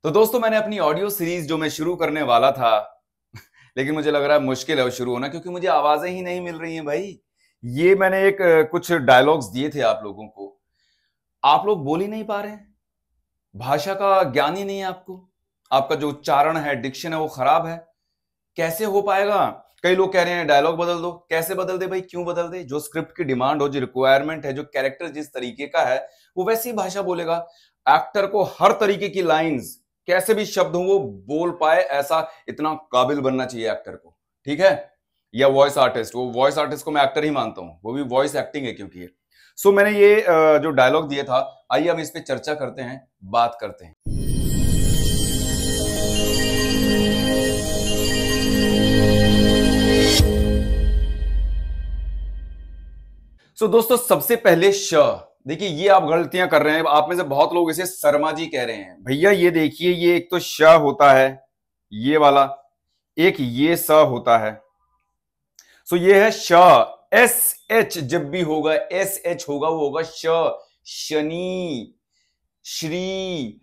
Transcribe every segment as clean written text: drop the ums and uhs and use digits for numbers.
तो दोस्तों मैंने अपनी ऑडियो सीरीज जो मैं शुरू करने वाला था लेकिन मुझे लग रहा है मुश्किल है वो शुरू होना क्योंकि मुझे आवाजें ही नहीं मिल रही हैं भाई। ये मैंने एक कुछ डायलॉग्स दिए थे आप लोगों को, आप लोग बोल ही नहीं पा रहे हैं। भाषा का ज्ञान ही नहीं है आपको, आपका जो उच्चारण है, डिक्शन है, वो खराब है। कैसे हो पाएगा? कई लोग कह रहे हैं डायलॉग बदल दो। कैसे बदल दे भाई? क्यों बदल दे? जो स्क्रिप्ट की डिमांड हो, जो रिक्वायरमेंट है, जो कैरेक्टर जिस तरीके का है वो वैसी भाषा बोलेगा। एक्टर को हर तरीके की लाइंस, कैसे भी शब्द हो वो बोल पाए, ऐसा इतना काबिल बनना चाहिए एक्टर को, ठीक है? या वॉइस आर्टिस्ट, वो वॉइस आर्टिस्ट को मैं एक्टर ही मानता हूं, वो भी वॉइस एक्टिंग है क्योंकि ये। सो मैंने ये जो डायलॉग दिए था, आइए हम इस पे चर्चा करते हैं, बात करते हैं। दोस्तों सबसे पहले श, देखिए ये आप गलतियां कर रहे हैं। आप में से बहुत लोग इसे शर्मा जी कह रहे हैं। भैया ये देखिए, ये एक तो श होता है ये वाला, एक ये स होता है। ये है श। एस एच जब भी होगा, एस एच होगा, वो होगा श। शनि, श्री,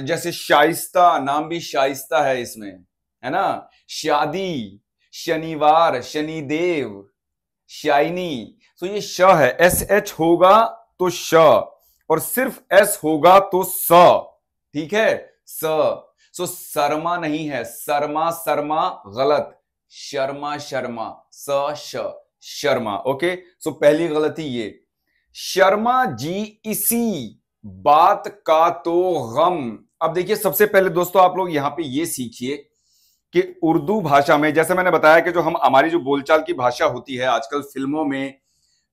जैसे शाइस्ता, नाम भी शाइस्ता है इसमें, है ना? शादी, शनिवार, शनिदेव, शाइनी। ये श है, एस एच होगा तो श, और सिर्फ एस होगा तो स, ठीक है? स। शर्मा नहीं है, शर्मा शर्मा गलत, शर्मा शर्मा, स श, शर्मा। ओके, पहली गलती ये। शर्मा जी इसी बात का तो गम। अब देखिए सबसे पहले दोस्तों आप लोग यहां पे ये सीखिए कि उर्दू भाषा में, जैसे मैंने बताया कि जो हम हमारी जो बोलचाल की भाषा होती है आजकल फिल्मों में,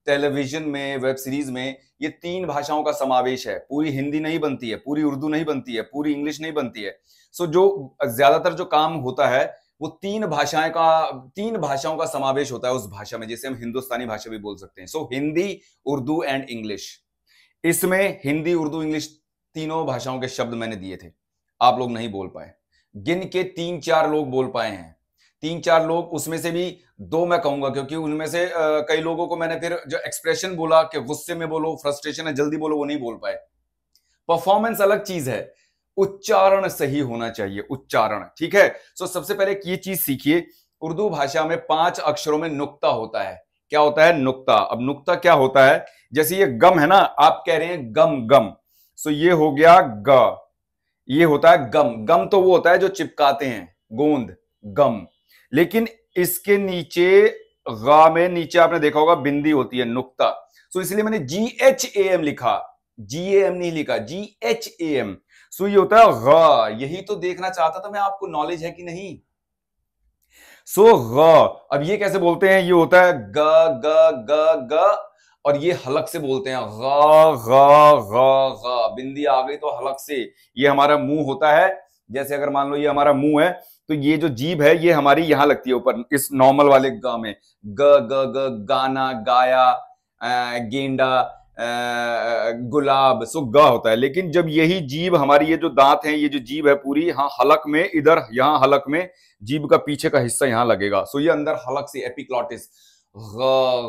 टेलीविजन में, वेब सीरीज में, ये 3 भाषाओं का समावेश है। पूरी हिंदी नहीं बनती है, पूरी उर्दू नहीं बनती है, पूरी इंग्लिश नहीं बनती है। जो ज्यादातर जो काम होता है वो 3 भाषाओं का समावेश होता है उस भाषा में, जिसे हम हिंदुस्तानी भाषा भी बोल सकते हैं। Hindi, Urdu and English. इसमें हिंदी, उर्दू, इंग्लिश तीनों भाषाओं के शब्द मैंने दिए थे, आप लोग नहीं बोल पाए। गिन के 3-4 लोग बोल पाए हैं, 3-4 लोग, उसमें से भी 2 मैं कहूंगा क्योंकि उनमें से कई लोगों को मैंने फिर जो एक्सप्रेशन बोला कि गुस्से में बोलो, फ्रस्ट्रेशन है, जल्दी बोलो, वो नहीं बोल पाए। परफॉर्मेंस अलग चीज है, उच्चारण सही होना चाहिए, उच्चारण, ठीक है? सबसे पहले ये चीज सीखिए, उर्दू भाषा में 5 अक्षरों में नुक्ता होता है। क्या होता है? नुक्ता। अब नुक्ता क्या होता है? जैसे ये गम है ना, आप कह रहे हैं गम गम, ये हो गया ग, ये होता है गम। गम तो वो होता है जो चिपकाते हैं, गोंद, गम। लेकिन इसके नीचे गा में नीचे आपने देखा होगा बिंदी होती है, नुक्ता। इसलिए मैंने GHAM लिखा, GAM नहीं लिखा, GHAM। ये होता है गा। यही तो देखना चाहता था मैं, आपको नॉलेज है कि नहीं? ग। अब ये कैसे बोलते हैं? ये होता है ग ग ग ग, और ये हलक से बोलते हैं ग ग ग ग। बिंदी आ गई तो हलक से। ये हमारा मुंह होता है, जैसे अगर मान लो ये हमारा मुंह है तो ये जो जीभ है ये हमारी यहां लगती है ऊपर, इस नॉर्मल वाले ग में। ग ग ग, गाना, गाया, गेंडा, गुलाब, ग होता है। लेकिन जब यही जीभ हमारी, ये जो दांत है, ये जो जीभ है पूरी, यहाँ हलक में, इधर यहाँ हलक में, जीभ का पीछे का हिस्सा यहां लगेगा। ये अंदर हलक से, एपिग्लॉटिस। ग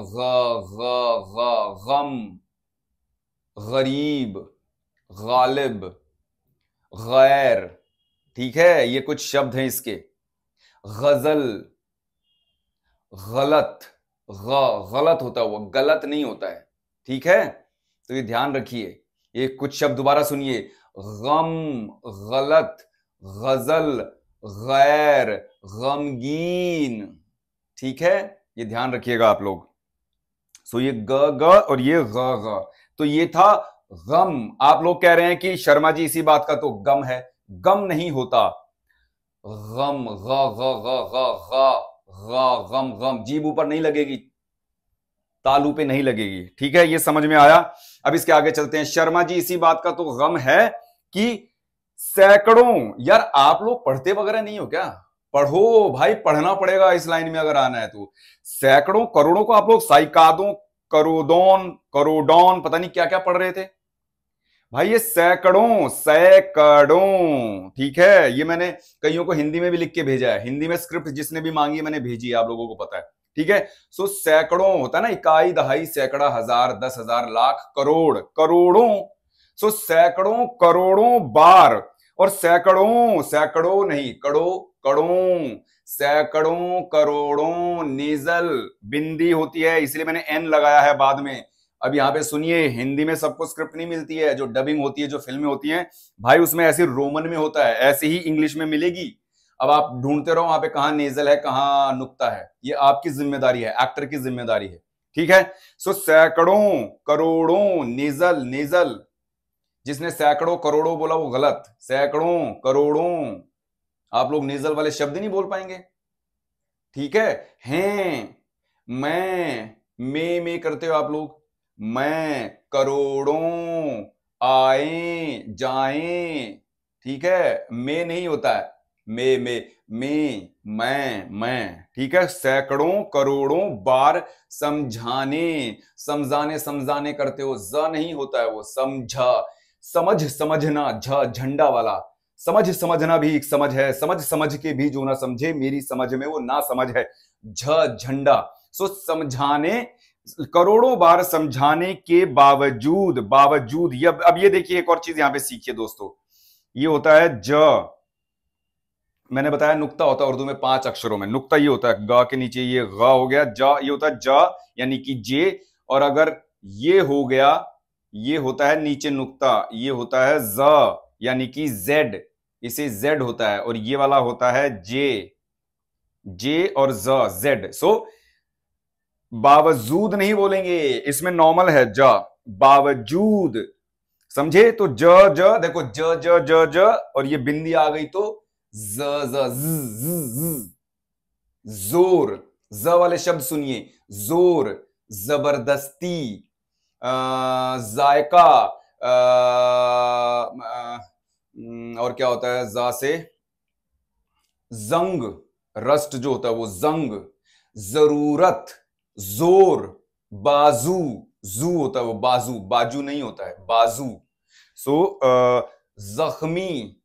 ग ग ग, गम, गरीब, गालिब, गैर, ठीक है? ये कुछ शब्द हैं इसके। गजल, गलत, गलत होता है वो, गलत नहीं होता है, ठीक है? तो ये ध्यान रखिए। ये कुछ शब्द दोबारा सुनिए, गम, गलत, गजल, गैर, गमगीन, ठीक है? ये ध्यान रखिएगा आप लोग। ये ग ग और ये ग ग, तो ये था गम। आप लोग कह रहे हैं कि शर्मा जी इसी बात का तो गम है। गम नहीं होता, गम, ग ग ग ग ग, गम गम। जीभ ऊपर नहीं लगेगी, तालू पे नहीं लगेगी, ठीक है? ये समझ में आया? अब इसके आगे चलते हैं। शर्मा जी इसी बात का तो गम है कि सैकड़ों, यार आप लोग पढ़ते वगैरह नहीं हो क्या? पढ़ो भाई, पढ़ना पड़ेगा इस लाइन में अगर आना है तो। सैकड़ों, करोड़ों को आप लोग साइकादों, करोडोन, करोडोन, पता नहीं क्या क्या पढ़ रहे थे भाई। ये सैकड़ों, सैकड़ों, ठीक है? ये मैंने कईयों को हिंदी में भी लिख के भेजा है, हिंदी में स्क्रिप्ट जिसने भी मांगी है मैंने भेजी है, आप लोगों को पता है, ठीक है? सैकड़ों होता है ना, इकाई, दहाई, सैकड़ा, हजार, 10,000, लाख, करोड़, करोड़ों। सैकड़ों, करोड़ों बार, और सैकड़ों, सैकड़ों नहीं, कड़ों, कड़ों, सैकड़ों, करोड़ों, नेजल बिंदी होती है, इसलिए मैंने एन लगाया है बाद में। अब यहां पे सुनिए, हिंदी में सबको स्क्रिप्ट नहीं मिलती है, जो डबिंग होती है, जो फिल्में होती हैं भाई, उसमें ऐसे रोमन में होता है, ऐसे ही इंग्लिश में मिलेगी। अब आप ढूंढते रहो वहां पे कहां नेजल है, कहां नुक्ता है, ये आपकी जिम्मेदारी है, एक्टर की जिम्मेदारी है, ठीक है। सो सैकड़ों, करोड़ों, नेजल, नेजल, जिसने सैकड़ों करोड़ों बोला वो गलत, सैकड़ों, करोड़ों, आप लोग नेजल वाले शब्द नहीं बोल पाएंगे, ठीक है। हैं, मैं करते हो आप लोग, मैं, करोड़ों, आए, जाएं, ठीक है। मैं नहीं होता है, मैं, ठीक है। सैकड़ों, करोड़ों बार समझाने, समझाने, समझाने करते हो, ज नहीं होता है वो, समझा, समझ, समझना, झंडा वाला, समझ, समझना भी एक समझ है, समझ, समझ के भी जो ना समझे, मेरी समझ में वो ना समझ है, झंडा। सो समझाने, करोड़ों बार समझाने के बावजूद, बावजूद, ये अब ये देखिए एक और चीज यहां पे सीखिए दोस्तों, ये होता है ज, मैंने बताया नुक्ता होता है उर्दू में 5 अक्षरों में, नुक्ता ये होता है ग के नीचे, ये ग हो गया, जा ये होता है जा यानी कि जे, और अगर ये हो गया, ये होता है नीचे नुक्ता, ये होता है ज यानी कि जेड, इसे जेड होता है, और ये वाला होता है जे, जे और ज, जेड। सो बावजूद नहीं बोलेंगे, इसमें नॉर्मल है जा, बावजूद, समझे। तो ज देखो, ज और ये बिंदी आ गई तो ज, ज, जोर, ज वाले शब्द सुनिए, जोर, जबरदस्ती, जायका, और क्या होता है जा से, जंग, रस्ट जो होता है वो जंग, जरूरत, जोर, बाजू, जू होता है वो बाजू, बाजू नहीं होता है, बाजू। सो जख्मी,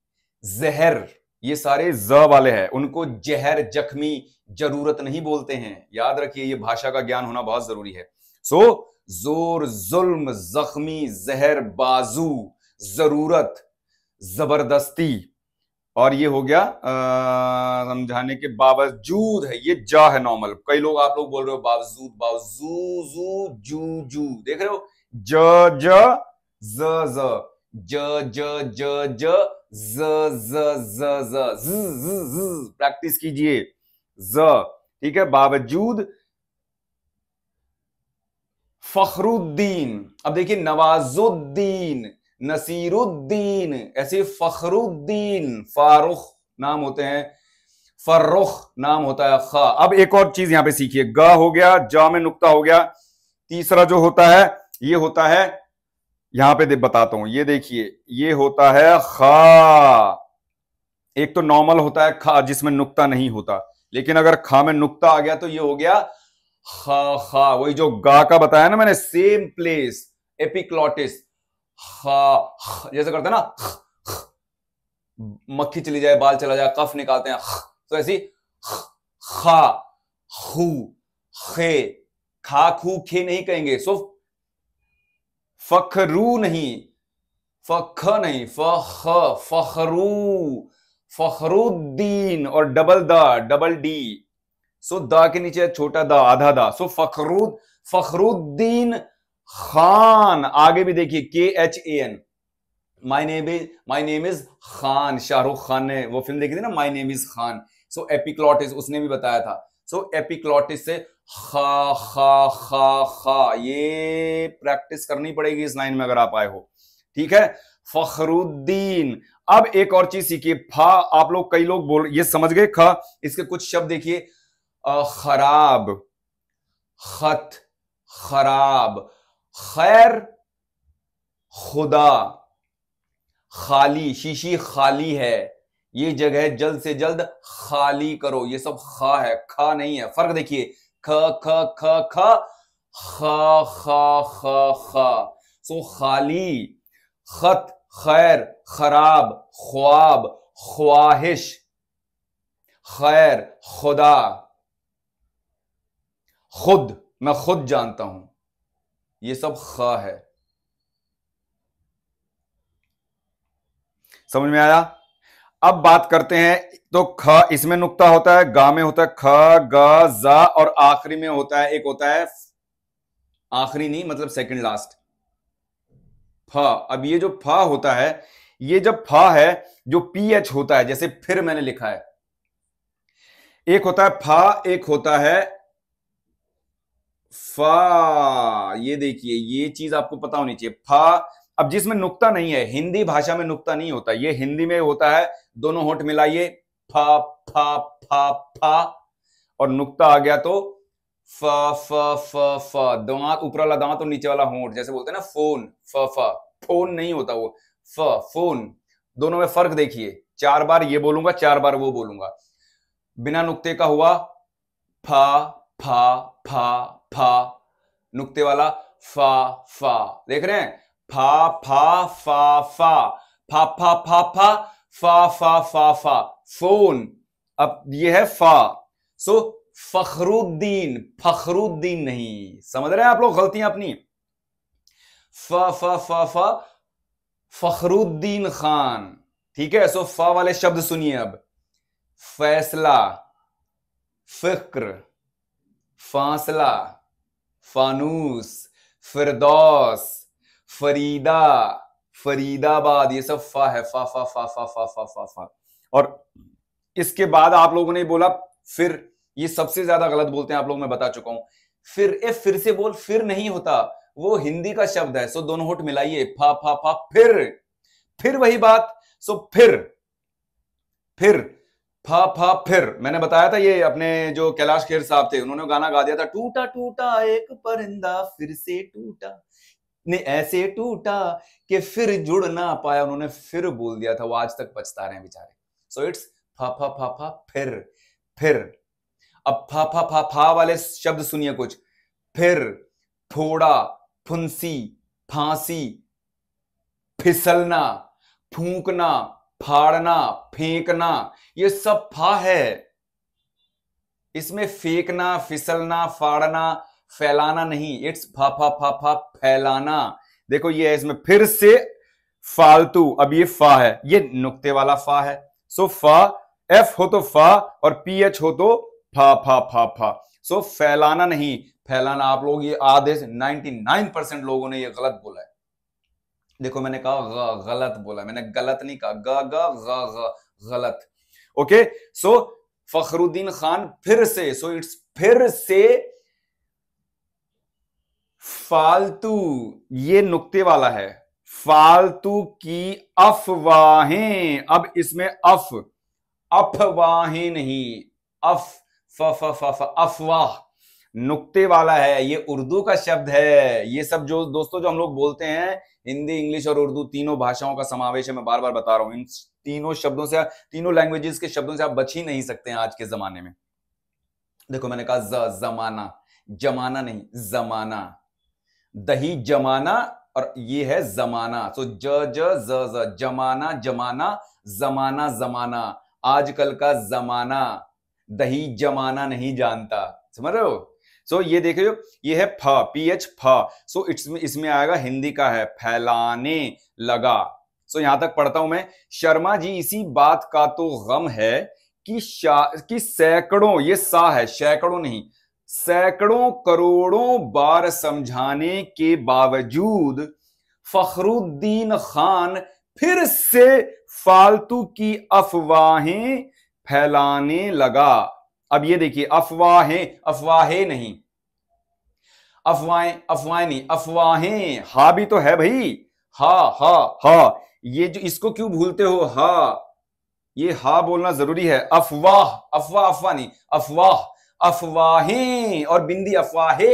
जहर, ये सारे ज वाले हैं, उनको जहर, जख्मी, जरूरत नहीं बोलते हैं, याद रखिए, ये भाषा का ज्ञान होना बहुत जरूरी है। सो जोर, जुल्म, जख्मी, जहर, बाजू, जरूरत, जबरदस्ती, और ये हो गया समझाने के बावजूद है, ये जा है नॉर्मल, कई लोग आप लोग बोल रहे हो बावजूद, बावजू, जू, जू, जू, देख रहे हो, ज, ज, प्रैक्टिस कीजिए, ज, ठीक है। बावजूद, फखरुद्दीन, अब देखिए नवाजुद्दीन, नसीरुद्दीन, ऐसे फखरुद्दीन, फारुख नाम होते हैं, फर्रुख नाम होता है, खा। अब एक और चीज यहां पे सीखिए, ग हो गया, जा में नुक्ता हो गया, तीसरा जो होता है ये होता है, यहां पे बताता हूं, ये देखिए, ये होता है खा। एक तो नॉर्मल होता है खा जिसमें नुक्ता नहीं होता, लेकिन अगर खा में नुक्ता आ गया तो ये हो गया खा, खा, वही जो गा का बताया ना मैंने, सेम प्लेस, एपिक्लोटिस, खा, जैसे करते हैं ना, मक्खी चली जाए, बाल चला जाए, कफ निकालते हैं, तो ऐसी खा, खू, खे, खा, खू, खे नहीं कहेंगे। सो फखरू नहीं, फख नहीं, फख, फखरू, फखरुद्दीन, और डबल डी, सो दा के नीचे छोटा दा, आधा दा, सो फखरुद्दीन खान। आगे भी देखिए, KHAN, my name is Khan, Shahrukh Khan ने वो फिल्म देखी थी ना, माई नेम इज खान। सो एपिक्लोटिस उसने भी बताया था, सो एपिक्लोटिस से खा, खा, खा, खा, ये प्रैक्टिस करनी पड़ेगी इस लाइन में अगर आप आए हो, ठीक है। फखरुद्दीन। अब एक और चीज सीखिए, फा, आप लोग कई लोग बोल, ये समझ गए खा, इसके कुछ शब्द देखिए, खराब, खत, खराब, खैर, खुदा, खाली, शीशी खाली है, ये जगह जल्द से जल्द खाली करो, ये सब खा है, खा नहीं है, फर्क देखिए, ख, ख, ख, ख, खा, खा, खा, खा। सो खाली, खत, खैर, खराब, ख्वाब, ख्वाहिश, खैर, खुदा, खुद, मैं खुद जानता हूं, ये सब खा है। समझ में आया? अब बात करते हैं, तो ख इसमें नुक्ता होता है, गा में होता है ख, ग, जा, और आखिरी में होता है, एक होता है, आखिरी नहीं मतलब सेकंड लास्ट, फ। अब ये जो फ होता है, ये जब फ है, जो पी एच होता है, जैसे फिर मैंने लिखा है, एक होता है फ, एक होता है फा। ये देखिए, ये चीज आपको पता होनी चाहिए, फा। अब जिसमें नुक्ता नहीं है, हिंदी भाषा में नुक्ता नहीं होता, ये हिंदी में होता है, दोनों होंठ मिलाइए, फा फा फा फा, और नुक्ता आ गया तो फ फ फ फ। दांत, ऊपर वाला दांत और नीचे वाला होंठ, जैसे बोलते हैं ना फोन, फ फ, फोन नहीं होता वो, फ फोन। दोनों में फर्क देखिए, 4 बार ये बोलूंगा, 4 बार वो बोलूंगा। बिना नुक्ते का हुआ फा फा फा फा, नुक्ते वाला फा फा। देख रहे हैं, फा फा फा फा, फा फा फा फा, फा फा फा फा, फोन। अब ये है फा। सो फखरुद्दीन, फखरुद्दीन नहीं, समझ रहे हैं आप लोग गलतियां अपनी। फ फ फ फ, फखरुद्दीन खान। ठीक है, सो फा वाले शब्द सुनिए अब, फैसला, फिक्र, फासला, फानूस, फिरदौस, फरीदा, फरीदाबाद, ये सब फा है, फा फा फा फा फा फा फा फा। और इसके बाद आप लोगों ने बोला फिर, ये सबसे ज्यादा गलत बोलते हैं आप लोग, मैं बता चुका हूं। फिर से बोल, फिर नहीं होता, वो हिंदी का शब्द है। सो दोनों होठ मिलाइए, फा फा फा, फिर वही बात। सो फिर फा फा फिर। मैंने बताया था, ये अपने जो कैलाश खेर साहब थे, उन्होंने गाना गा दिया था, टूटा टूटा एक परिंदा फिर से टूटा, ने ऐसे टूटा कि फिर जुड़ ना पाया। उन्होंने फिर बोल दिया था, वो आज तक पछता रहे हैं बेचारे। सो इट्स फा फा फा फा फिर। अब फा फा फा फा वाले शब्द सुनिए कुछ, फिर, थोड़ा, फुंसी, फांसी, फिसलना, फूंकना, फाड़ना, फेंकना, ये सब फा है। इसमें फेंकना, फिसलना, फाड़ना, फैलाना नहीं, इट्स फा फा फा फा, फैलाना। देखो ये है, इसमें फिर से फालतू। अब ये फा है, ये नुक्ते वाला फा है। सो फा, एफ हो तो फा, और पी एच हो तो फा फा फा फा। सो फैलाना नहीं, फैलाना। आप लोग ये आधे 99% लोगों ने ये गलत बोला है। देखो मैंने कहा गलत बोला, मैंने गलत नहीं कहा, गलत। ओके, सो फखरुद्दीन खान फिर से, सो इट्स फिर से फालतू, ये नुक्ते वाला है, फालतू की अफवाहें। अब इसमें अफवाहें नहीं, अफवाह, नुक्ते वाला है, ये उर्दू का शब्द है। ये सब जो दोस्तों जो हम लोग बोलते हैं, हिंदी, इंग्लिश और उर्दू तीनों भाषाओं का समावेश है। मैं बार बार बता रहा हूं, इन तीनों शब्दों से, तीनों लैंग्वेजेस के शब्दों से आप बच ही नहीं सकते हैं आज के जमाने में। देखो मैंने कहा जमाना, जमाना नहीं, जमाना, दही जमाना, और ये है जमाना। सो ज जमाना, जमाना, जमाना, जमाना, आजकल का जमाना, दही जमाना नहीं जानता। समझ रहे हो? सो ये देखिए, ये है फ, पी एच, फ। सो इसमें आएगा, हिंदी का है, फैलाने लगा। सो यहां तक पढ़ता हूं मैं। शर्मा जी, इसी बात का तो गम है कि सैकड़ों, ये सा है, सैकड़ों नहीं, सैकड़ों करोड़ों बार समझाने के बावजूद फखरुद्दीन खान फिर से फालतू की अफवाहें फैलाने लगा। अब ये देखिए, अफवाहें नहीं, अफवाहें नहीं, अफवाहें, हा भी तो है भाई, हा। ये जो, इसको क्यों भूलते हो? हा, ये हा बोलना जरूरी है। अफवाह नहीं, अफवाहें, और बिंदी अफवाहे,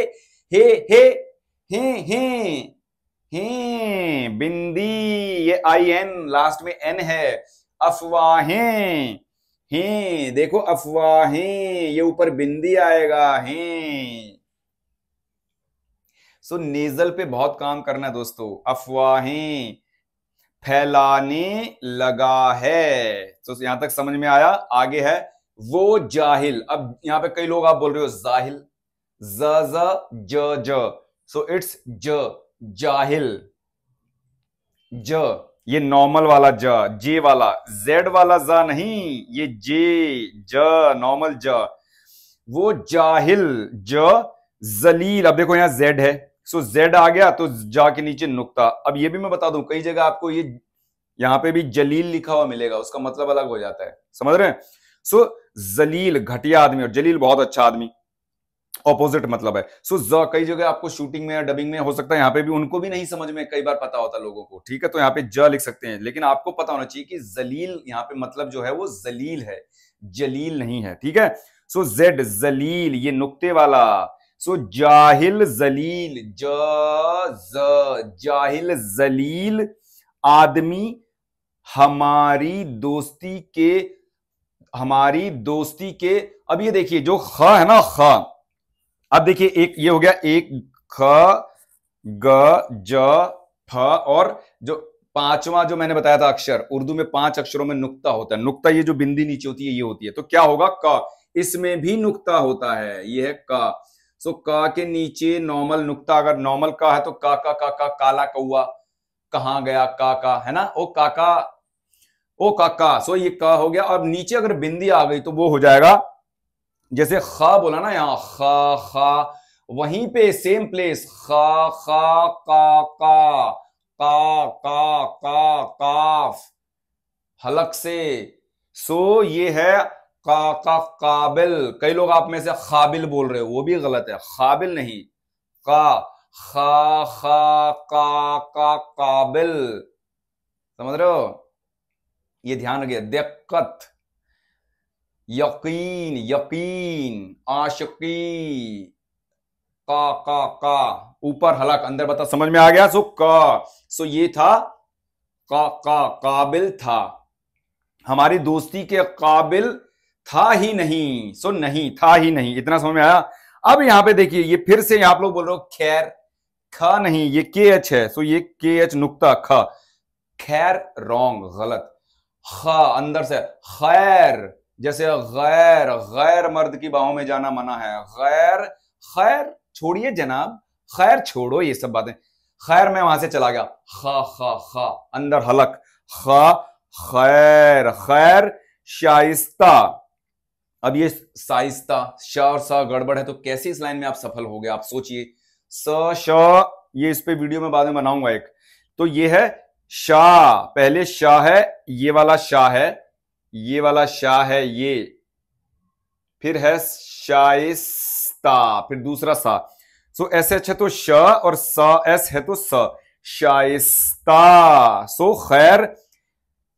हे बिंदी, ये आई एन, लास्ट में एन है, अफवाहें, हे देखो, अफवाहें, ये ऊपर बिंदी आएगा, हे। सो नेजल पे बहुत काम करना है दोस्तों। अफवाहें फैलाने लगा है। तो यहां तक समझ में आया। आगे है वो जाहिल। अब यहां पे कई लोग आप बोल रहे हो जाहिल, ज, सो इट्स ज, जाहिल, ज। ये नॉर्मल वाला ज, जे वाला, जेड वाला ज नहीं, ये जे, ज नॉर्मल ज, वो जाहिल ज, जलील। अब देखो यहां जेड है, सो जेड आ गया तो जा के नीचे नुक्ता। अब ये भी मैं बता दूं, कई जगह आपको ये यहां पे भी जलील लिखा हुआ मिलेगा, उसका मतलब अलग हो जाता है, समझ रहे हैं। सो जलील घटिया आदमी और जलील बहुत अच्छा आदमी, ऑपोजिट मतलब है। सो ज कई जगह आपको शूटिंग में या डबिंग में हो सकता है, यहां पे भी उनको भी नहीं समझ में कई बार पता होता लोगों को, ठीक है, तो यहां पे ज लिख सकते हैं, लेकिन आपको पता होना चाहिए कि जलील यहां पे मतलब जो है वो जलील है, जलील नहीं है, ठीक है। सो जेड जलील, ये नुक्ते वाला। सो जाहिल जलील, जाहिल जलील आदमी हमारी दोस्ती के। अब ये देखिए जो ख है ना, ख, अब देखिए एक ये हो गया, एक ख, ग, ज, फ, और जो पांचवा जो मैंने बताया था अक्षर, उर्दू में 5 अक्षरों में नुक्ता होता है। नुक्ता ये जो बिंदी नीचे होती है ये होती है, तो क्या होगा, क, इसमें भी नुक्ता होता है, ये है क। सो क के नीचे नॉर्मल नुक्ता, अगर नॉर्मल का है तो का काला कौआ, कहां गया का है ना, ओ काका, ओ काका। सो ये का हो गया। अब नीचे अगर बिंदी आ गई तो वो हो जाएगा, जैसे खा बोला ना यहां, खा खा, वहीं पे सेम प्लेस, खा खा का काफ, हलक से। सो ये है का काबिल। कई लोग आप में से खाबिल बोल रहे हो, वो भी गलत है, खाबिल नहीं, का खा खा का काबिल, समझ रहे हो, ये ध्यान रखिए। दिक्कत, यकीन, यकीन, आशिकी, का ऊपर हलक अंदर बता, समझ में आ गया। सो का, सो ये था काबिल था, हमारी दोस्ती के काबिल था ही नहीं, सो नहीं था ही नहीं, इतना समझ में आया। अब यहां पे देखिए, ये फिर से आप लोग बोल रहे हो खैर, ख नहीं, ये के एच है, सो ये के एच नुक्ता ख, खैर रॉन्ग, गलत। ख अंदर से खैर, जैसे गैर, गैर मर्द की बाहों में जाना मना है, गैर, खैर छोड़िए जनाब, खैर छोड़ो ये सब बातें, खैर मैं वहां से चला गया, ख ख ख अंदर हलक, ख खैर, खैर शाइस्ता। अब ये शाइस्ता, श और स गड़बड़ है, तो कैसे इस लाइन में आप सफल हो गए, आप सोचिए। स श, ये इस पे वीडियो में बाद में बनाऊंगा एक। तो ये है शाह, पहले शाह है, ये वाला शाह है, ये वाला शाह है, ये फिर है शाइस्ता, फिर दूसरा सा। सो एस एच है तो श, और स एस है तो स, शाइस्ता। सो खैर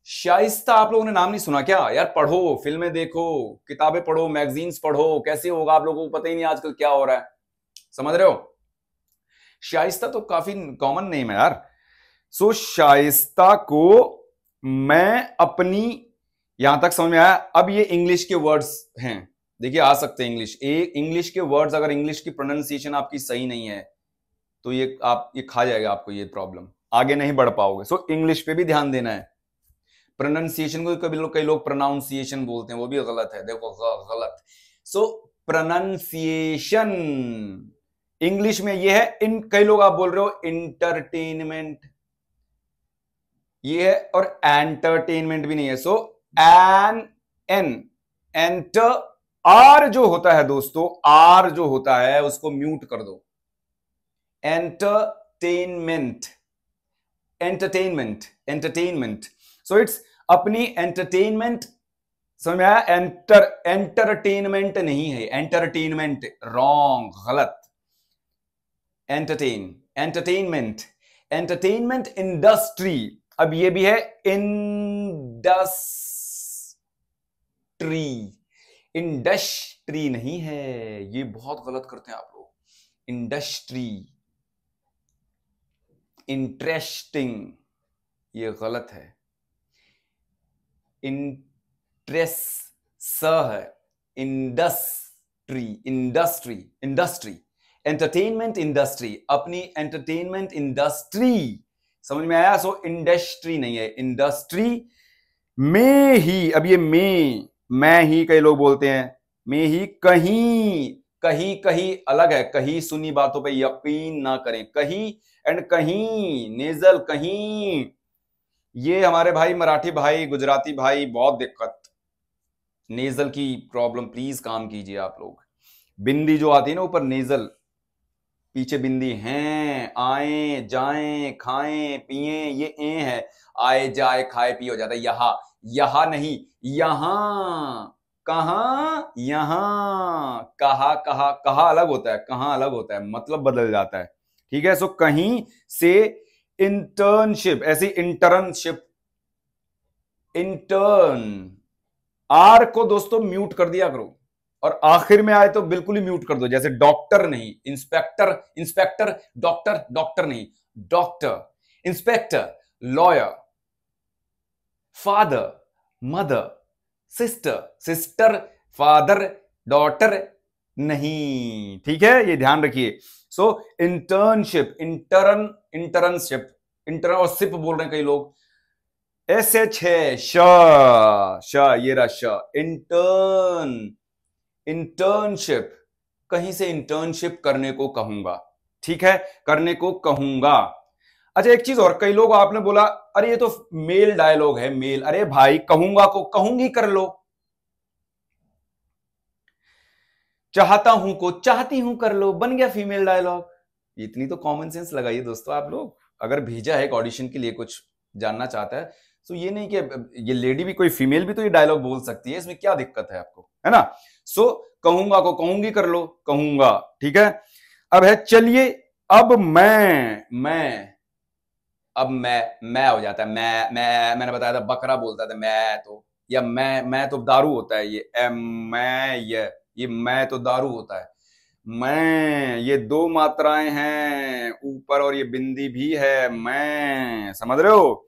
शाइस्ता, आप लोगों ने नाम नहीं सुना क्या यार? पढ़ो, फिल्में देखो, किताबें पढ़ो, मैगजीन्स पढ़ो, कैसे होगा आप लोगों को पता ही नहीं आजकल क्या हो रहा है, समझ रहे हो। शाइस्ता तो काफी कॉमन नेम है यार। सो शाइस्ता को मैं अपनी, यहां तक समझ में आया। अब ये इंग्लिश के वर्ड्स हैं, देखिए आ सकते हैं इंग्लिश, इंग्लिश के वर्ड्स, अगर इंग्लिश की प्रोनाउंसिएशन आपकी सही नहीं है तो ये खा जाएगा आपको, ये प्रॉब्लम, आगे नहीं बढ़ पाओगे। सो इंग्लिश पे भी ध्यान देना है। प्रोनाउंसिएशन को कई लोग प्रोनाउंसिएशन बोलते हैं, वो भी गलत है, देखो गलत। सो प्रोनाउंसिएशन इंग्लिश में ये है, कई लोग आप बोल रहे हो इंटरटेनमेंट, ये है, और एंटरटेनमेंट भी नहीं है। सो एंटर, आर जो होता है दोस्तों, आर जो होता है उसको म्यूट कर दो। Entertainment, entertainment, entertainment. So it's अपनी एंटरटेनमेंट, समझ में आया। एंटरटेनमेंट नहीं है, एंटरटेनमेंट रॉन्ग, गलत। Entertainment, entertainment industry. अब ये भी है इंडस्ट्री, इंडस्ट्री नहीं है, ये बहुत गलत करते हैं आप लोग। इंडस्ट्री, इंटरेस्टिंग, ये गलत है। इंट्रेस स है, industry, industry, industry, entertainment industry, अपनी एंटरटेनमेंट इंडस्ट्री, समझ में आया। सो इंडस्ट्री नहीं है, इंडस्ट्री में ही। अब ये मैं ही कई लोग बोलते हैं, में ही, कहीं, कहीं कहीं अलग है, कहीं सुनी बातों पे यकीन ना करें, कहीं एंड कहीं, नेजल कहीं, ये हमारे भाई मराठी भाई, गुजराती भाई, बहुत दिक्कत, नेजल की प्रॉब्लम, प्लीज काम कीजिए आप लोग। बिंदी जो आती है ना ऊपर, नेजल, पीछे बिंदी, हैं, आए जाएं खाएं पिए, ये ए है, आए जाए खाए पिए हो जाता है। यहा, यहा नहीं, यहां, कहां, यहां, कहा, कहा, कहा अलग होता है, कहां अलग होता है, मतलब बदल जाता है। ठीक है, सो कहीं से इंटर्नशिप, ऐसी इंटर्नशिप, इंटर्न, आर को दोस्तों म्यूट कर दिया करो, और आखिर में आए तो बिल्कुल ही म्यूट कर दो। जैसे डॉक्टर नहीं, इंस्पेक्टर, इंस्पेक्टर, डॉक्टर, डॉक्टर नहीं, doctor, inspector, lawyer, father, mother, sister, sister, father, daughter नहीं। ठीक है, ये ध्यान रखिए। सो इंटर्नशिप, इंटर्न, इंटर्नशिप, इंटर्न और सिप बोल रहे हैं कई लोग, एस एच है, श, ये रहा श, इंटर्न, इंटर्नशिप, कहीं से इंटर्नशिप करने को कहूंगा। ठीक है, करने को कहूंगा। अच्छा एक चीज और, कई लोग, आपने बोला अरे ये तो मेल डायलॉग है, मेल, अरे भाई कहूंगा को कहूंगी कर लो, चाहता हूं को चाहती हूं कर लो, बन गया फीमेल डायलॉग। इतनी तो कॉमन सेंस लगाइए दोस्तों आप लोग। अगर भेजा है एक ऑडिशन के लिए, कुछ जानना चाहता है, तो ये नहीं कि ये लेडी भी, कोई फीमेल भी तो ये डायलॉग बोल सकती है, इसमें क्या दिक्कत है आपको, है ना। सो कहूंगा को कहूंगी कर लो, कहूंगा। ठीक है, अब है चलिए, अब मैं, अब मैं हो जाता है, मैंने बताया था बकरा बोलता था मैं तो, या मैं तो दारू होता है, ये मैं, ये मैं तो दारू होता है। मैं, ये दो मात्राएं हैं ऊपर, और ये बिंदी भी है, मैं, समझ रहे हो।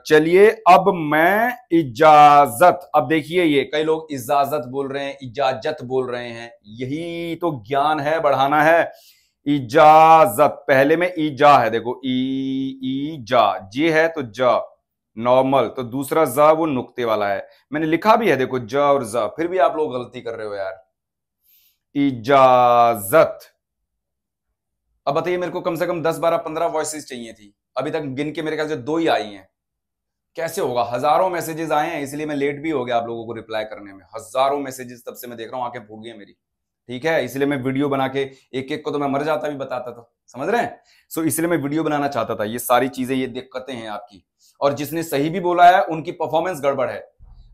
चलिए, अब मैं इजाजत, अब देखिए ये कई लोग इजाजत बोल रहे हैं, इजाजत बोल रहे हैं, यही तो ज्ञान है, बढ़ाना है। इजाजत, पहले में ईजा है, देखो ई जा, जे है तो ज नॉर्मल, तो दूसरा ज वो नुक्ते वाला है, मैंने लिखा भी है देखो ज और ज, फिर भी आप लोग गलती कर रहे हो यार। इजाजत। अब बताइए, मेरे को कम से कम 10 12 15 वॉइसेस चाहिए थी, अभी तक गिन के मेरे ख्याल से 2 ही आई हैं। कैसे होगा, हजारों मैसेजेस आए हैं, इसलिए मैं लेट भी हो गया आप लोगों को रिप्लाई करने में। हजारों मैसेजेस तब से मैं देख रहा हूं, आंखें फूट गई मेरी। ठीक है, इसलिए मैं वीडियो बना के एक एक को तो मैं मर जाता भी बताता था, समझ रहे हैं। सो इसलिए मैं वीडियो बनाना चाहता था। ये सारी चीजें, ये दिक्कतें हैं आपकी, और जिसने सही भी बोला है उनकी परफॉर्मेंस गड़बड़ है।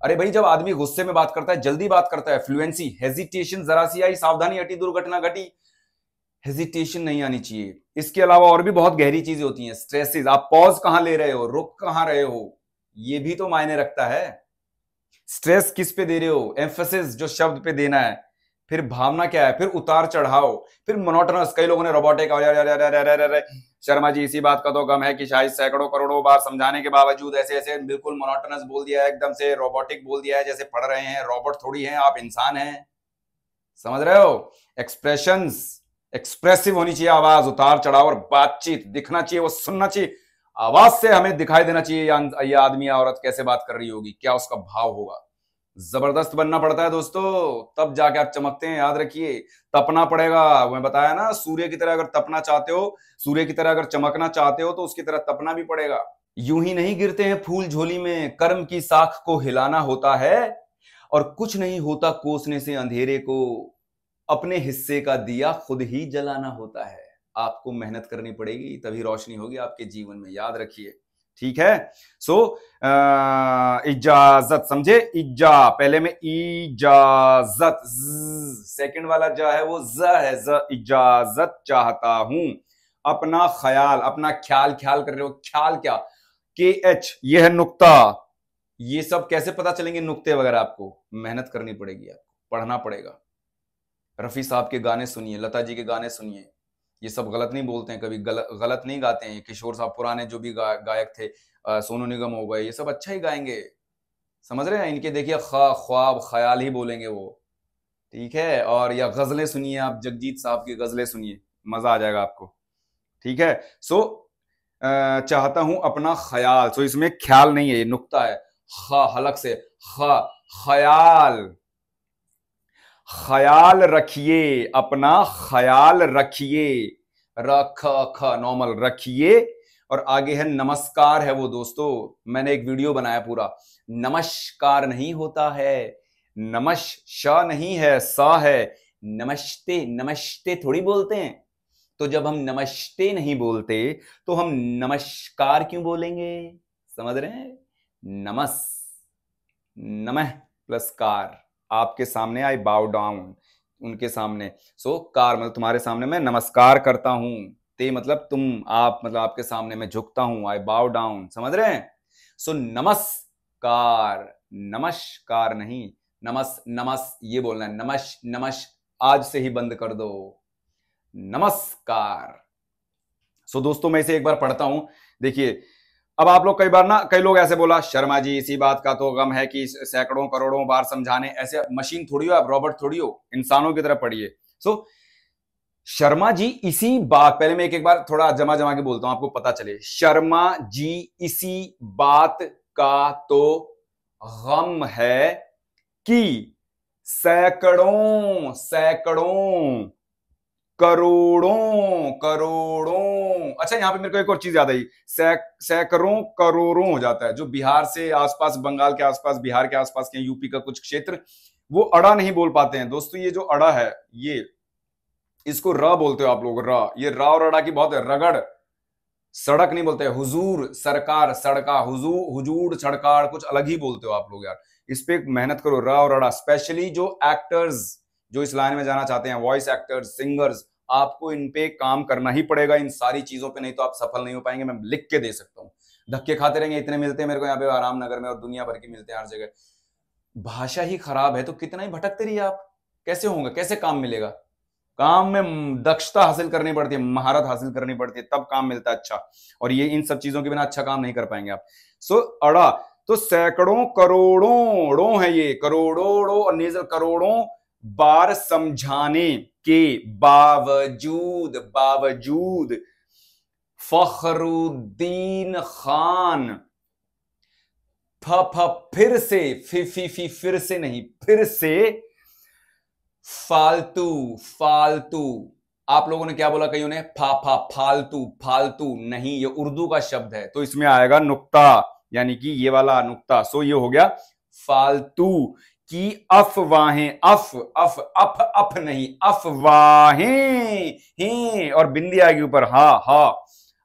अरे भाई, जब आदमी गुस्से में बात करता है, जल्दी बात करता है, फ्लुएंसी, हेजिटेशन जरा सी आई, सावधानी हटी, दुर्घटना घटी, हेजिटेशन नहीं आनी चाहिए। इसके अलावा और भी बहुत गहरी चीजें होती हैं, स्ट्रेसेस, आप पॉज कहां ले रहे हो, रुक कहां रहे हो, ये भी तो मायने रखता है। स्ट्रेस किस पे दे रहे हो, एम्फेसिस जो शब्द पे देना है, फिर भावना क्या है, फिर उतार चढ़ाव, फिर मोनोटोनस। कई लोगों ने रोबोटिक, शर्मा जी इसी बात का तो गम है कि शायद सैकड़ों करोड़ों बार समझाने के बावजूद ऐसे ऐसे बिल्कुल मोनोटोनस बोल दिया है, एकदम से रोबोटिक बोल दिया है, जैसे पढ़ रहे हैं, रोबोट थोड़ी हैं आप, इंसान हैं, समझ रहे हो। एक्सप्रेशंस, एक्सप्रेसिव होनी चाहिए आवाज, उतार चढ़ाव और बातचीत दिखना चाहिए, वो सुनना चाहिए, आवाज से हमें दिखाई देना चाहिए ये आदमी या औरत कैसे बात कर रही होगी, क्या उसका भाव होगा। जबरदस्त बनना पड़ता है दोस्तों, तब जाके आप चमकते हैं, याद रखिए। तपना पड़ेगा, मैं बताया ना, सूर्य की तरह अगर तपना चाहते हो, सूर्य की तरह अगर चमकना चाहते हो, तो उसकी तरह तपना भी पड़ेगा। यूं ही नहीं गिरते हैं फूल झोली में, कर्म की साख को हिलाना होता है, और कुछ नहीं होता कोसने से अंधेरे को, अपने हिस्से का दिया खुद ही जलाना होता है। आपको मेहनत करनी पड़ेगी, तभी रोशनी होगी आपके जीवन में, याद रखिए। ठीक है, सो इजाजत, समझे, इजा, पहले में इजाजत, सेकंड वाला जो है वो ज है, ज, इजाजत चाहता हूं, अपना ख्याल, अपना ख्याल, ख्याल कर रहे हो, ख्याल क्या, के एच, ये है नुक्ता। ये सब कैसे पता चलेंगे नुक्ते वगैरह, आपको मेहनत करनी पड़ेगी, आपको पढ़ना पड़ेगा। रफी साहब के गाने सुनिए, लता जी के गाने सुनिए, ये सब गलत नहीं बोलते हैं, कभी गलत नहीं गाते हैं। किशोर साहब पुराने जो भी गायक थे, सोनू निगम हो गए, ये सब अच्छा ही गाएंगे, समझ रहे हैं। इनके देखिए ख्वाब ख्याल ही बोलेंगे वो, ठीक है। और या गजलें सुनिए आप, जगजीत साहब की गजलें सुनिए, मजा आ जाएगा आपको। ठीक है, सो चाहता हूं अपना ख्याल, सो इसमें ख्याल नहीं है, ये नुक्ता है, ख हलक से, ख, ख्याल, ख्याल रखिए, अपना ख्याल रखिए, रख ख नॉर्मल, रखिए और आगे है नमस्कार है वो दोस्तों, मैंने एक वीडियो बनाया पूरा। नमस्कार नहीं होता है, नमश श नहीं है, सा है। नमस्ते, नमस्ते थोड़ी बोलते हैं। तो जब हम नमस्ते नहीं बोलते तो हम नमस्कार क्यों बोलेंगे? समझ रहे हैं? नमस, नमः प्लस कार। आपके सामने आई बाउ डाउन, उनके सामने। सो कार मतलब तुम्हारे सामने मैं नमस्कार करता हूं। ते मतलब तुम, आप मतलब आपके सामने मैं झुकता हूं, आई बाउ डाउन। समझ रहे हैं? सो नमस्कार, नमस्कार नहीं, नमस नमस ये बोलना है। नमश नमश आज से ही बंद कर दो। नमस्कार। सो दोस्तों मैं इसे एक बार पढ़ता हूं, देखिए। अब आप लोग कई लोग ऐसे बोला, शर्मा जी इसी बात का तो गम है कि सैकड़ों करोड़ों बार समझाने। ऐसे मशीन थोड़ी हो आप, रॉबोट थोड़ी हो, इंसानों की तरह पढ़िए। सो शर्मा जी इसी बात, पहले मैं एक बार थोड़ा जमा जमा के बोलता हूं आपको पता चले। शर्मा जी इसी बात का तो गम है कि सैकड़ों सैकड़ों करोड़ों करोड़ों, अच्छा यहां पे मेरे को एक और चीज याद आई, सैकड़ों करोड़ों हो जाता है। जो बिहार से आसपास, बंगाल के आसपास, बिहार के आसपास के, यूपी का कुछ क्षेत्र, वो अड़ा नहीं बोल पाते हैं दोस्तों। ये जो अड़ा है, ये इसको र बोलते हो आप लोग, र। ये र और अड़ा की बहुत है। रगड़, सड़क नहीं बोलते, हुजूर सरकार, सड़का, हुजूर सड़कार, कुछ अलग ही बोलते हो आप लोग यार। इस पे मेहनत करो, र और अड़ा। स्पेशली जो एक्टर्स, जो इस लाइन में जाना चाहते हैं, वॉइस एक्टर्स, सिंगर्स, आपको इन पे काम करना ही पड़ेगा, इन सारी चीजों पे, नहीं तो आप सफल नहीं हो पाएंगे। मैं लिख के दे सकता हूँ। धक्के खाते रहेंगे, इतने मिलते हैं मेरे को यहाँ पे आराम नगर में, और दुनिया भर के मिलते हैं हर जगह। भाषा ही खराब है तो कितना ही भटकते रहिए आप। कैसे होंगे, कैसे काम मिलेगा? काम में दक्षता हासिल करनी पड़ती है, महारत हासिल करनी पड़ती है, तब काम मिलता है अच्छा। और ये इन सब चीजों के बिना अच्छा काम नहीं कर पाएंगे आप। सो अड़ा तो सैकड़ों करोड़ों है, ये करोड़ों और नेजल करोड़ों बार समझाने के बावजूद, बावजूद फखरुद्दीन खान फिर से, फिर से नहीं, फिर से फालतू, फालतू। आप लोगों ने क्या बोला, कईयों ने फालतू, फालतू नहीं, ये उर्दू का शब्द है तो इसमें आएगा नुक्ता, यानी कि ये वाला नुक्ता। सो ये हो गया फालतू की अफवाहें, अफ नहीं, अफवाहें, हैं और बिंदी आएगी ऊपर, हा,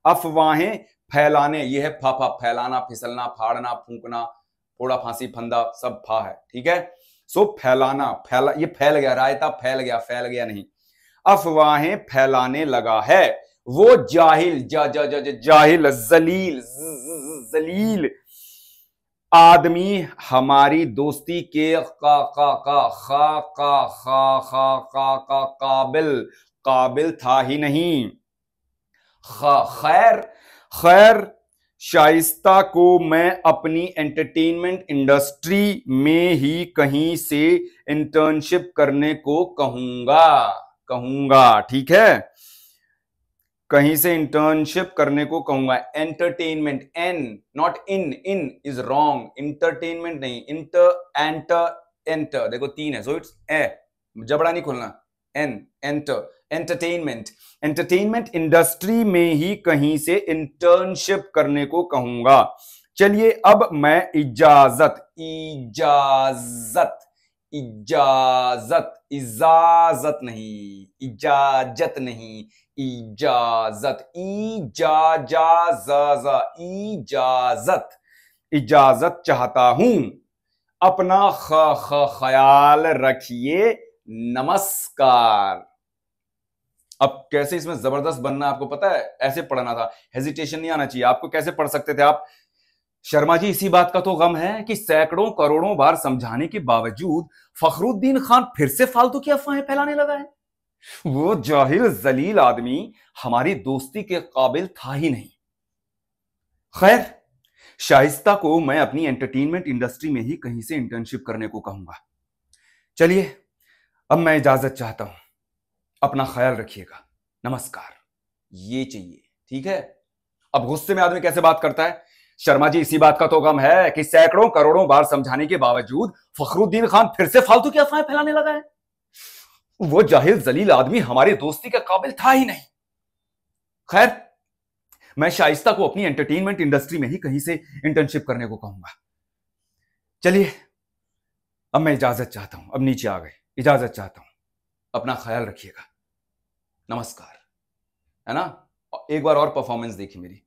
अफवाहें फैलाने, ये है फा, फैलाना, फिसलना, फाड़ना, फूंकना, फोड़ा, फांसी, फंदा, सब फा है, ठीक है। सो फैलाना, फैला, ये फैल गया, रायता फैल गया नहीं। अफवाहें फैलाने लगा है वो जाहिल, जाहिल, जलील आदमी हमारी दोस्ती के काबिल था ही नहीं। खैर शाइस्ता को मैं अपनी एंटरटेनमेंट इंडस्ट्री में ही कहीं से इंटर्नशिप करने को कहूंगा, ठीक है, कहीं से इंटर्नशिप करने को कहूंगा। Entertainment, en not in, in is wrong, intertainment नहीं, एंटर देखो 3 है, सो इट्स ए, जबड़ा नहीं खोलना, एन, एंटरटेनमेंट इंडस्ट्री में ही कहीं से इंटर्नशिप करने को कहूंगा। चलिए अब मैं इजाजत नहीं, इजाजत चाहता हूं। अपना ख्याल रखिए, नमस्कार। अब कैसे इसमें जबरदस्त बनना आपको पता है, ऐसे पढ़ना था, हेजिटेशन नहीं आना चाहिए आपको। कैसे पढ़ सकते थे आप? शर्मा जी इसी बात का तो गम है कि सैकड़ों करोड़ों बार समझाने के बावजूद फखरुद्दीन खान फिर से फालतू की अफवाहें फैलाने लगा है। वो जाहिल जलील आदमी हमारी दोस्ती के काबिल था ही नहीं। खैर शाइस्ता को मैं अपनी एंटरटेनमेंट इंडस्ट्री में ही कहीं से इंटर्नशिप करने को कहूंगा। चलिए अब मैं इजाजत चाहता हूं, अपना ख्याल रखिएगा, नमस्कार। ये चाहिए, ठीक है। अब गुस्से में आदमी कैसे बात करता है? शर्मा जी इसी बात का तो गम है कि सैकड़ों करोड़ों बार समझाने के बावजूद फखरुद्दीन खान फिर से फालतू की अफवाहें फैलाने लगा है। वो जाहिल जलील आदमी हमारी दोस्ती के काबिल था ही नहीं। खैर मैं शाइस्ता को अपनी एंटरटेनमेंट इंडस्ट्री में ही कहीं से इंटर्नशिप करने को कहूंगा। चलिए, अब मैं इजाजत चाहता हूं, अब नीचे आ गए, इजाजत चाहता हूं, अपना ख्याल रखिएगा, नमस्कार। है ना? एक बार और परफॉर्मेंस देखी मेरी।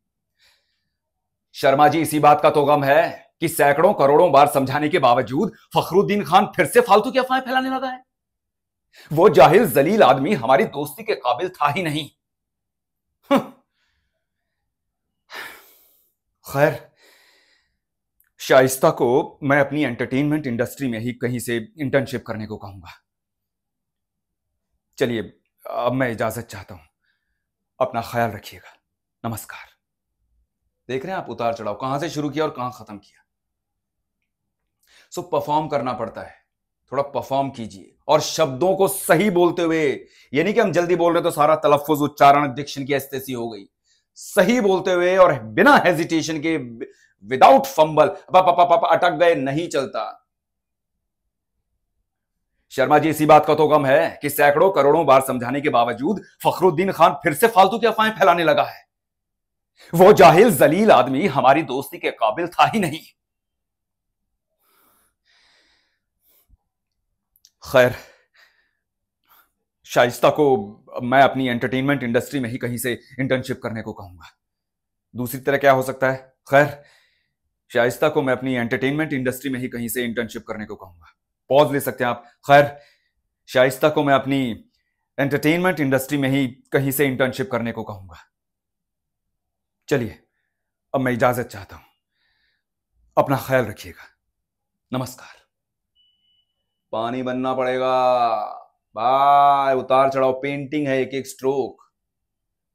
शर्मा जी, इसी बात का तो गम है कि सैकड़ों करोड़ों बार समझाने के बावजूद फखरुद्दीन खान फिर से फालतू की अफवाहें फैलाने लगा है। वो जाहिल जलील आदमी हमारी दोस्ती के काबिल था ही नहीं। खैर, शाइस्ता को मैं अपनी एंटरटेनमेंट इंडस्ट्री में ही कहीं से इंटर्नशिप करने को कहूंगा। चलिए, अब मैं इजाजत चाहता हूं, अपना ख्याल रखिएगा, नमस्कार। देख रहे हैं आप उतार चढ़ाव, कहां से शुरू किया और कहां खत्म किया। सो परफॉर्म करना पड़ता है, थोड़ा परफॉर्म कीजिए और शब्दों को सही बोलते हुए। ये नहीं कि हम जल्दी बोल रहे तो सारा तलफ्फुज, उच्चारण, डिक्शन की ऐसी हो गई। सही बोलते हुए और बिना हेजिटेशन के, विदाउट फंबल, अटक गए नहीं चलता। शर्मा जी, इसी बात का तो गम है कि सैकड़ों करोड़ों बार समझाने के बावजूद फखरुद्दीन खान फिर से फालतू की अफवाहें फैलाने लगा है। वो जाहिल जलील आदमी हमारी दोस्ती के काबिल था ही नहीं। खैर, शाइस्ता को मैं अपनी एंटरटेनमेंट इंडस्ट्री में ही कहीं से इंटर्नशिप करने को कहूंगा। दूसरी तरह क्या हो सकता है? खैर, शाइस्ता को मैं अपनी एंटरटेनमेंट इंडस्ट्री में ही कहीं से इंटर्नशिप करने को कहूंगा। पॉज ले सकते हैं आप। खैर, शाइस्ता को मैं अपनी एंटरटेनमेंट इंडस्ट्री में ही कहीं से इंटर्नशिप करने को कहूंगा। चलिए, अब मैं इजाजत चाहता हूं, अपना ख्याल रखिएगा, नमस्कार। पानी बनना पड़ेगा भाई, उतार चढ़ाव पेंटिंग है, एक एक स्ट्रोक।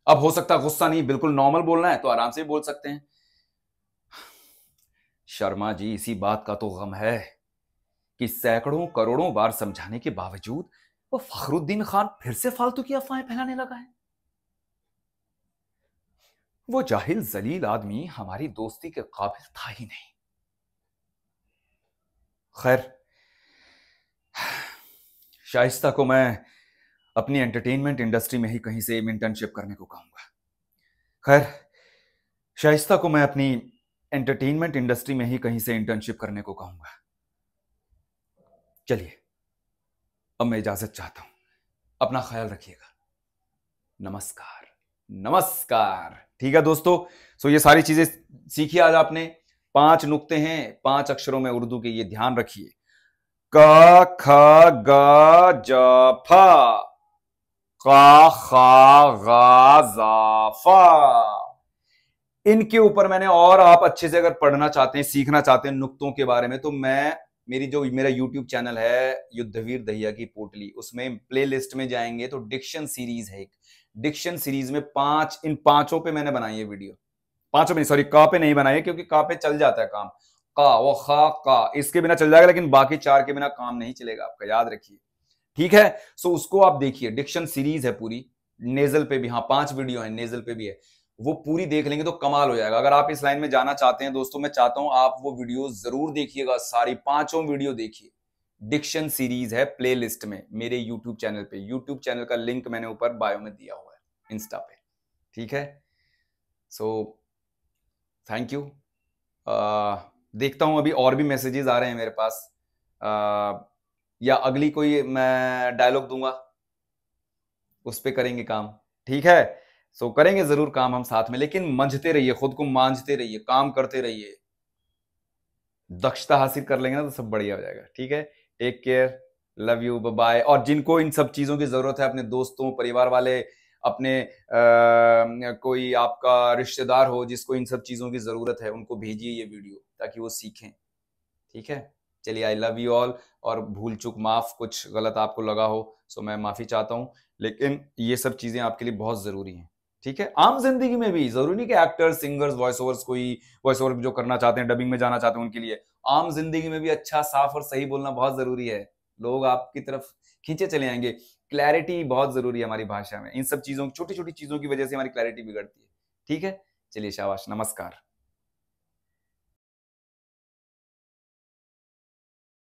अब हो सकता गुस्सा नहीं, बिल्कुल नॉर्मल बोलना है तो आराम से बोल सकते हैं। शर्मा जी, इसी बात का तो गम है कि सैकड़ों करोड़ों बार समझाने के बावजूद वो फखरुद्दीन खान फिर से फालतू की अफवाहें फैलाने लगा है। वो जाहिल जलील आदमी हमारी दोस्ती के काबिल था ही नहीं। खैर, शाइस्ता को मैं अपनी एंटरटेनमेंट इंडस्ट्री में ही कहीं से इंटर्नशिप करने को कहूंगा। खैर, शाइस्ता को मैं अपनी एंटरटेनमेंट इंडस्ट्री में ही कहीं से इंटर्नशिप करने को कहूंगा। चलिए, अब मैं इजाजत चाहता हूं, अपना ख्याल रखिएगा, नमस्कार। नमस्कार। ठीक है दोस्तों, सो ये सारी चीजें सीखी आज आपने। 5 नुक्ते हैं, 5 अक्षरों में उर्दू के, ये ध्यान रखिए। क ख ग ज फ, क ख ग ज फ। इनके ऊपर मैंने, और आप अच्छे से अगर पढ़ना चाहते हैं, सीखना चाहते हैं नुक्तों के बारे में, तो मैं मेरा YouTube चैनल है युद्धवीर दहिया की पोटली, उसमें प्लेलिस्ट में जाएंगे तो डिक्शन सीरीज है। एक डिक्शन सीरीज में 5, इन 5 पे मैंने बनाई है वीडियो। 5 में, सॉरी, का पे नहीं बनाई है क्योंकि का पे चल जाता है काम। का, वो खा का, इसके बिना चल जाएगा, लेकिन बाकी 4 के बिना काम नहीं चलेगा आपका, याद रखिए। ठीक है, सो उसको आप देखिए, डिक्शन सीरीज है पूरी। नेजल पे भी, हाँ 5 वीडियो है, नेजल पे भी है, वो पूरी देख लेंगे तो कमाल हो जाएगा। अगर आप इस लाइन में जाना चाहते हैं दोस्तों, मैं चाहता हूं आप वो वीडियो जरूर देखिएगा, सारी 5 वीडियो देखिए। डिक्शन सीरीज है प्लेलिस्ट में मेरे यूट्यूब चैनल पे। यूट्यूब चैनल का लिंक मैंने ऊपर बायो में दिया हुआ है, इंस्टा पे। ठीक है, सो थैंक यू। देखता हूं अभी और भी मैसेजेस आ रहे हैं मेरे पास, या अगली कोई मैं डायलॉग दूंगा, उस पर करेंगे काम। ठीक है, सो करेंगे जरूर काम हम साथ में, लेकिन मंझते रहिए, खुद को मांझते रहिए, काम करते रहिए। दक्षता हासिल कर लेंगे ना तो सब बढ़िया हो जाएगा। ठीक है, take care, love you, bye. और जिनको इन सब चीजों की जरूरत है, अपने दोस्तों, परिवार वाले, अपने कोई आपका रिश्तेदार हो जिसको इन सब चीजों की जरूरत है, उनको भेजिए ये वीडियो ताकि वो सीखें। ठीक है, चलिए, आई लव यू ऑल। और भूल चूक माफ, कुछ गलत आपको लगा हो सो मैं माफी चाहता हूं, लेकिन ये सब चीजें आपके लिए बहुत जरूरी हैं। ठीक है, आम जिंदगी में भी जरूरी नहीं कि एक्टर्स, सिंगर्स, वॉइस ओवर्स, कोई वॉइस ओवर जो करना चाहते हैं, डबिंग में जाना चाहते हैं, उनके लिए आम जिंदगी में भी अच्छा, साफ और सही बोलना बहुत जरूरी है। लोग आपकी तरफ खींचे चले आएंगे। क्लैरिटी बहुत जरूरी है हमारी भाषा में। इन सब चीजों, छोटी छोटी चीजों की वजह से हमारी क्लैरिटी बिगड़ती है। ठीक है, चलिए, शाबाश, नमस्कार।